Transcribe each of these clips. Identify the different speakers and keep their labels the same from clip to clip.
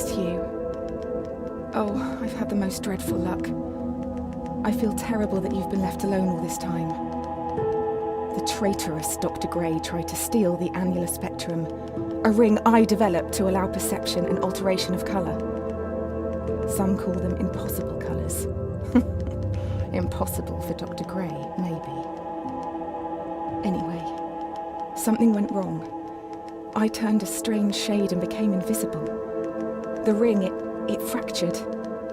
Speaker 1: this, Hugh? Oh, I've had the most dreadful luck. I feel terrible that you've been left alone all this time. The traitorous Dr. Gray tried to steal the annular spectrum, a ring I developed to allow perception and alteration of colour. Some call them impossible colours. Impossible for Dr. Gray, maybe. Anyway, something went wrong. I turned a strange shade and became invisible. The ring, it fractured,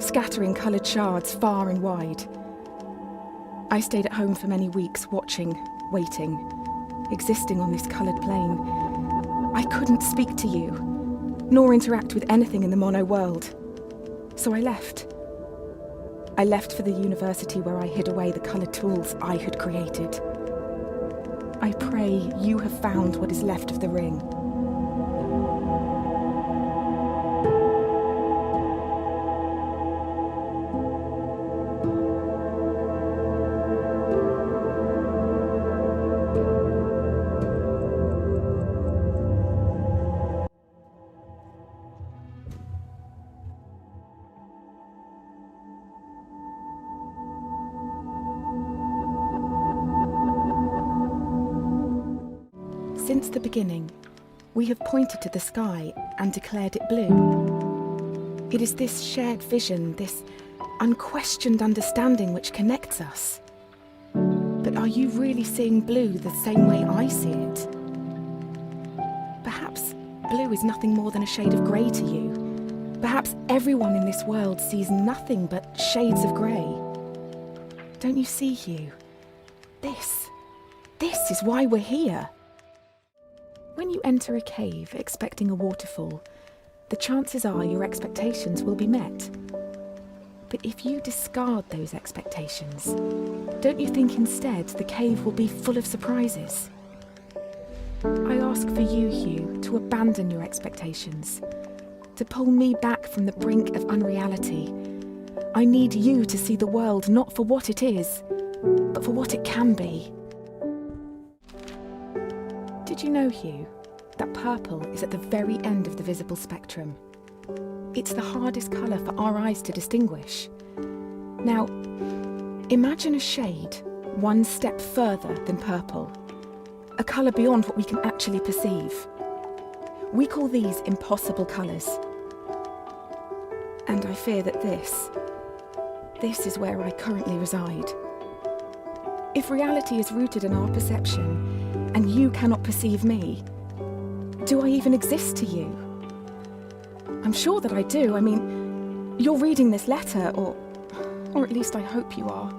Speaker 1: scattering coloured shards far and wide. I stayed at home for many weeks, watching, waiting, existing on this coloured plane. I couldn't speak to you, nor interact with anything in the mono world. So I left. I left for the university where I hid away the coloured tools I had created. I pray you have found what is left of the ring. Since the beginning, we have pointed to the sky and declared it blue. It is this shared vision, this unquestioned understanding which connects us. But are you really seeing blue the same way I see it? Perhaps blue is nothing more than a shade of grey to you. Perhaps everyone in this world sees nothing but shades of grey. Don't you see, Hugh? This is why we're here. When you enter a cave expecting a waterfall, the chances are your expectations will be met. But if you discard those expectations, don't you think instead the cave will be full of surprises? I ask for you, Hugh, to abandon your expectations, to pull me back from the brink of unreality. I need you to see the world not for what it is, but for what it can be. Did you know, Hugh, that purple is at the very end of the visible spectrum? It's the hardest colour for our eyes to distinguish. Now, imagine a shade one step further than purple, a colour beyond what we can actually perceive. We call these impossible colours. And I fear that this is where I currently reside. If reality is rooted in our perception, and you cannot perceive me, do I even exist to you? I'm sure that I do. I mean, you're reading this letter, or at least I hope you are.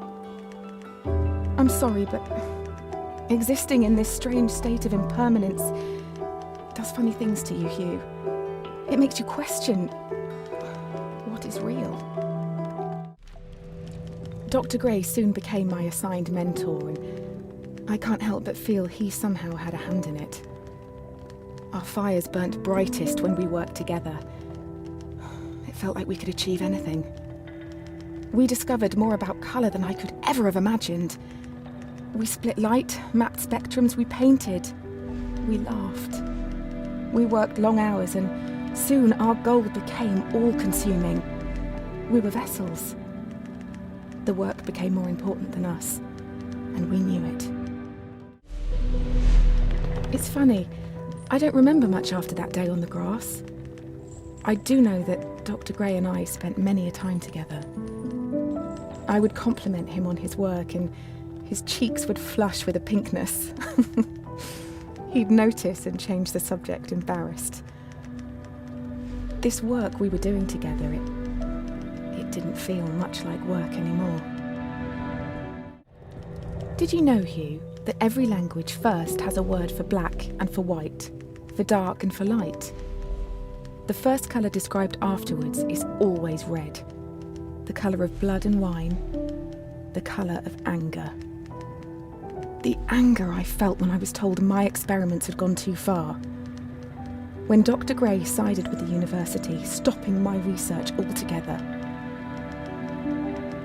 Speaker 1: I'm sorry, but existing in this strange state of impermanence does funny things to you, Hugh. It makes you question what is real. Dr. Gray soon became my assigned mentor, and I can't help but feel he somehow had a hand in it. Our fires burnt brightest when we worked together. It felt like we could achieve anything. We discovered more about colour than I could ever have imagined. We split light, mapped spectrums, we painted. We laughed. We worked long hours, and soon our goal became all-consuming. We were vessels. The work became more important than us, and we knew it. It's funny, I don't remember much after that day on the grass. I do know that Dr. Gray and I spent many a time together. I would compliment him on his work, and his cheeks would flush with a pinkness. He'd notice and change the subject, embarrassed. This work we were doing together, it didn't feel much like work anymore. Did you know, Hugh, that every language first has a word for black and for white, for dark and for light? The first colour described afterwards is always red. The colour of blood and wine, the colour of anger. The anger I felt when I was told my experiments had gone too far. When Dr. Gray sided with the university, stopping my research altogether.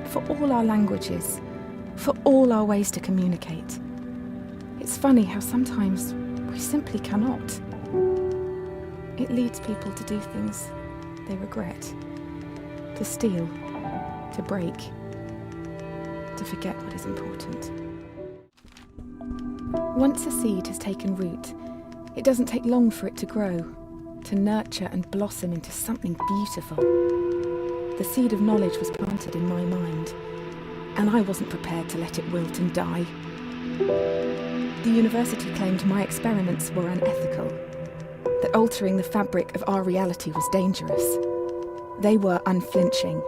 Speaker 1: For all our languages, for all our ways to communicate, it's funny how sometimes we simply cannot. It leads people to do things they regret. To steal, to break, to forget what is important. Once a seed has taken root, it doesn't take long for it to grow, to nurture and blossom into something beautiful. The seed of knowledge was planted in my mind, and I wasn't prepared to let it wilt and die. The university claimed my experiments were unethical, that altering the fabric of our reality was dangerous. They were unflinching.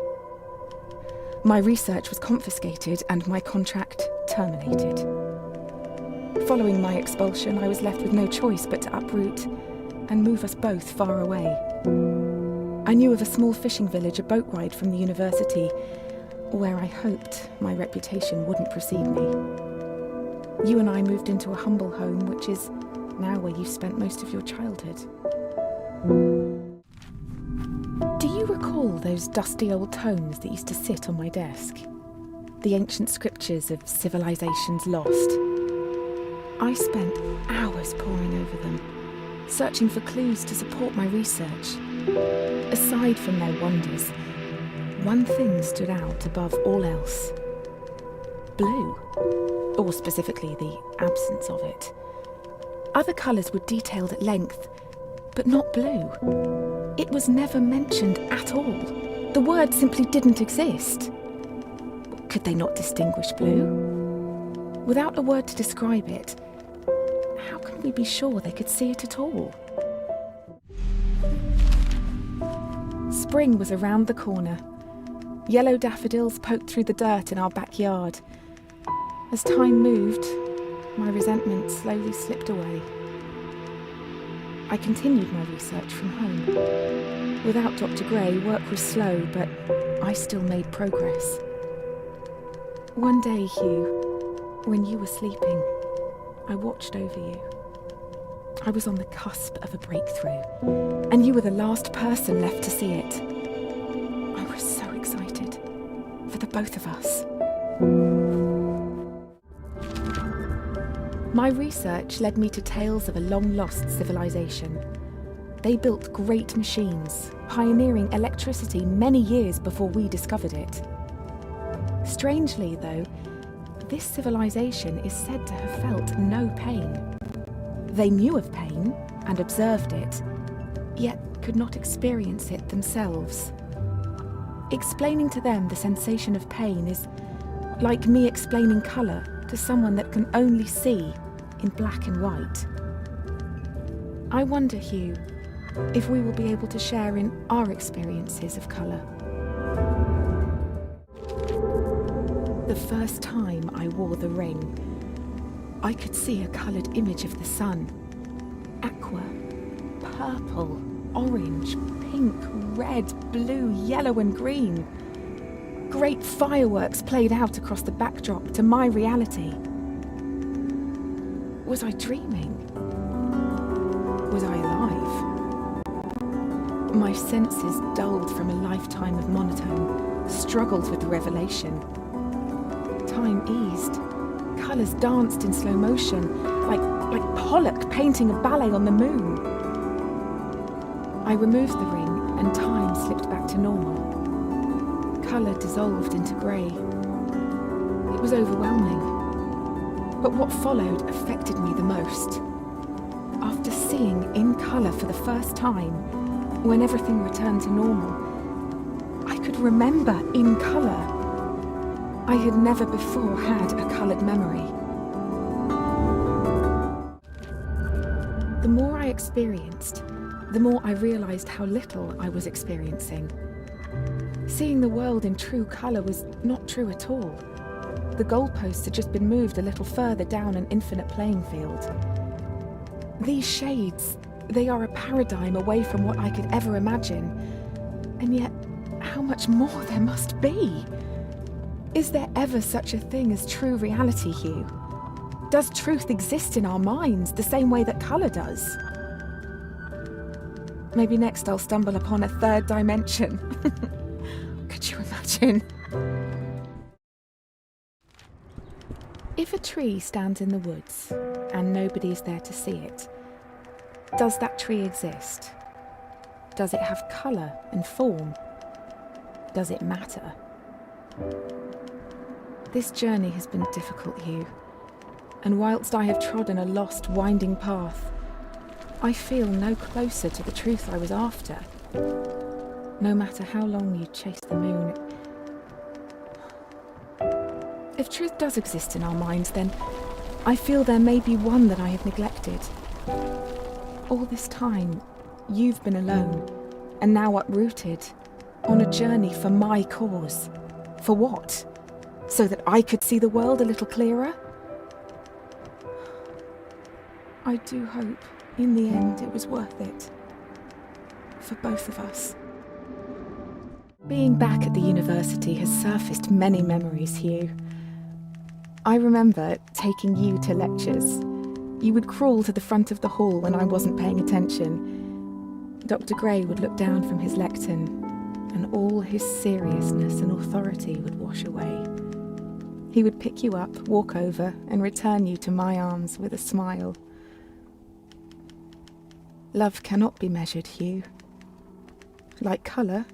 Speaker 1: My research was confiscated and my contract terminated. Following my expulsion, I was left with no choice but to uproot and move us both far away. I knew of a small fishing village a boat ride from the university, where I hoped my reputation wouldn't precede me. You and I moved into a humble home, which is now where you've spent most of your childhood. Do you recall those dusty old tomes that used to sit on my desk? The ancient scriptures of civilizations lost. I spent hours poring over them, searching for clues to support my research. Aside from their wonders, one thing stood out above all else. Blue, or specifically the absence of it. Other colours were detailed at length, but not blue. It was never mentioned at all. The word simply didn't exist. Could they not distinguish blue? Without a word to describe it, how can we be sure they could see it at all? Spring was around the corner. Yellow daffodils poked through the dirt in our backyard. As time moved, my resentment slowly slipped away. I continued my research from home. Without Dr. Gray, work was slow, but I still made progress. One day, Hugh, when you were sleeping, I watched over you. I was on the cusp of a breakthrough, and you were the last person left to see it. I was so excited, for the both of us. My research led me to tales of a long-lost civilization. They built great machines, pioneering electricity many years before we discovered it. Strangely, though, this civilization is said to have felt no pain. They knew of pain and observed it, yet could not experience it themselves. Explaining to them the sensation of pain is like me explaining colour to someone that can only see in black and white. I wonder, Hugh, if we will be able to share in our experiences of colour. The first time I wore the ring, I could see a coloured image of the sun. Aqua, purple, orange, pink, red, blue, yellow and green. Great fireworks played out across the backdrop to my reality. Was I dreaming? Was I alive? My senses, dulled from a lifetime of monotone, struggled with the revelation. Time eased. Colours danced in slow motion, like Pollock painting a ballet on the moon. I removed the ring and time slipped back to normal. Colour dissolved into grey. It was overwhelming. But what followed affected me the most. After seeing in colour for the first time, when everything returned to normal, I could remember in colour. I had never before had a coloured memory. The more I experienced, the more I realised how little I was experiencing. Seeing the world in true colour was not true at all. The goalposts had just been moved a little further down an infinite playing field. These shades, they are a paradigm away from what I could ever imagine. And yet, how much more there must be? Is there ever such a thing as true reality, Hugh? Does truth exist in our minds the same way that colour does? Maybe next I'll stumble upon a third dimension. Could you imagine? If a tree stands in the woods and nobody's there to see it, does that tree exist? Does it have colour and form? Does it matter? This journey has been difficult, Hugh, and whilst I have trodden a lost, winding path, I feel no closer to the truth I was after. No matter how long you chase the moon. If truth does exist in our minds, then I feel there may be one that I have neglected. All this time, you've been alone, and now uprooted, on a journey for my cause. For what? So that I could see the world a little clearer? I do hope, in the end, it was worth it. For both of us. Being back at the university has surfaced many memories, Hugh. I remember taking you to lectures. You would crawl to the front of the hall when I wasn't paying attention. Dr. Gray would look down from his lectern, and all his seriousness and authority would wash away. He would pick you up, walk over, and return you to my arms with a smile. Love cannot be measured, Hugh. Like colour,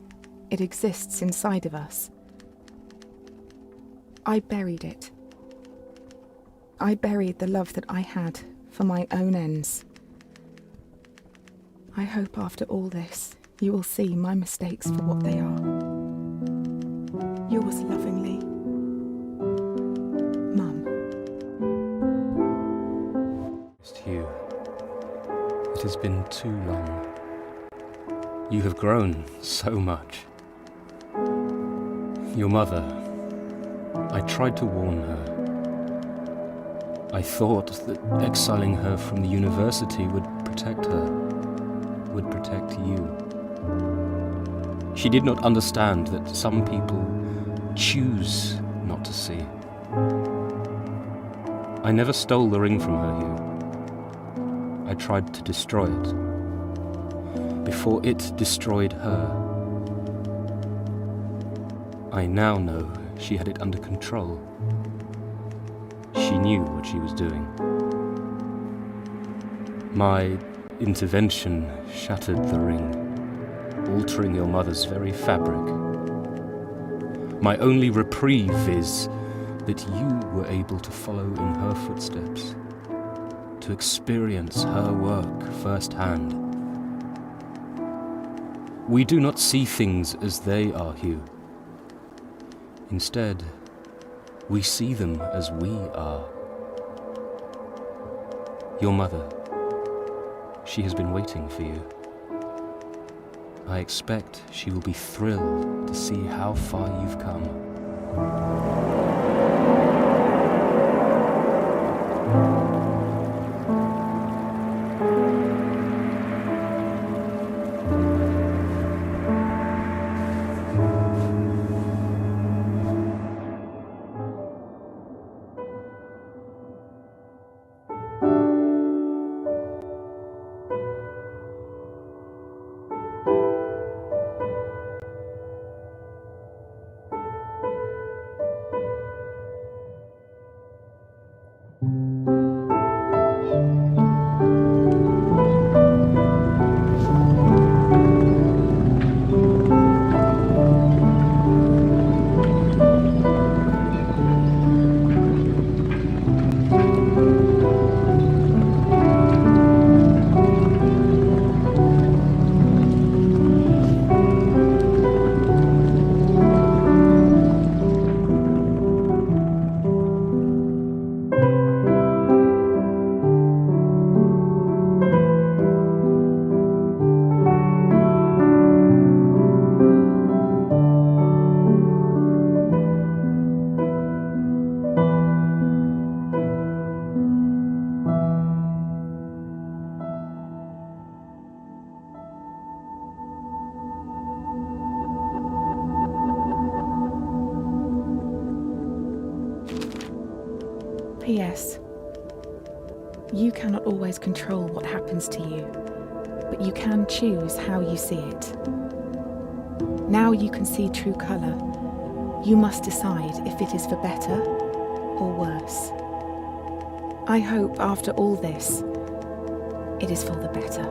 Speaker 1: it exists inside of us. I buried it. I buried the love that I had for my own ends. I hope after all this, you will see my mistakes for what they are. Yours lovingly, Mum.
Speaker 2: Hugh, it has been too long. You have grown so much. Your mother, I tried to warn her. I thought that exiling her from the university would protect her, would protect you. She did not understand that some people choose not to see. I never stole the ring from her, Hugh. I tried to destroy it, before it destroyed her. I now know she had it under control. She knew what she was doing. My intervention shattered the ring, altering your mother's very fabric. My only reprieve is that you were able to follow in her footsteps, to experience her work firsthand. We do not see things as they are, Hugh. Instead, we see them as we are. Your mother, she has been waiting for you. I expect she will be thrilled to see how far you've come.
Speaker 1: P.S. You cannot always control what happens to you, but you can choose how you see it. Now you can see true colour. You must decide if it is for better or worse. I hope after all this, it is for the better.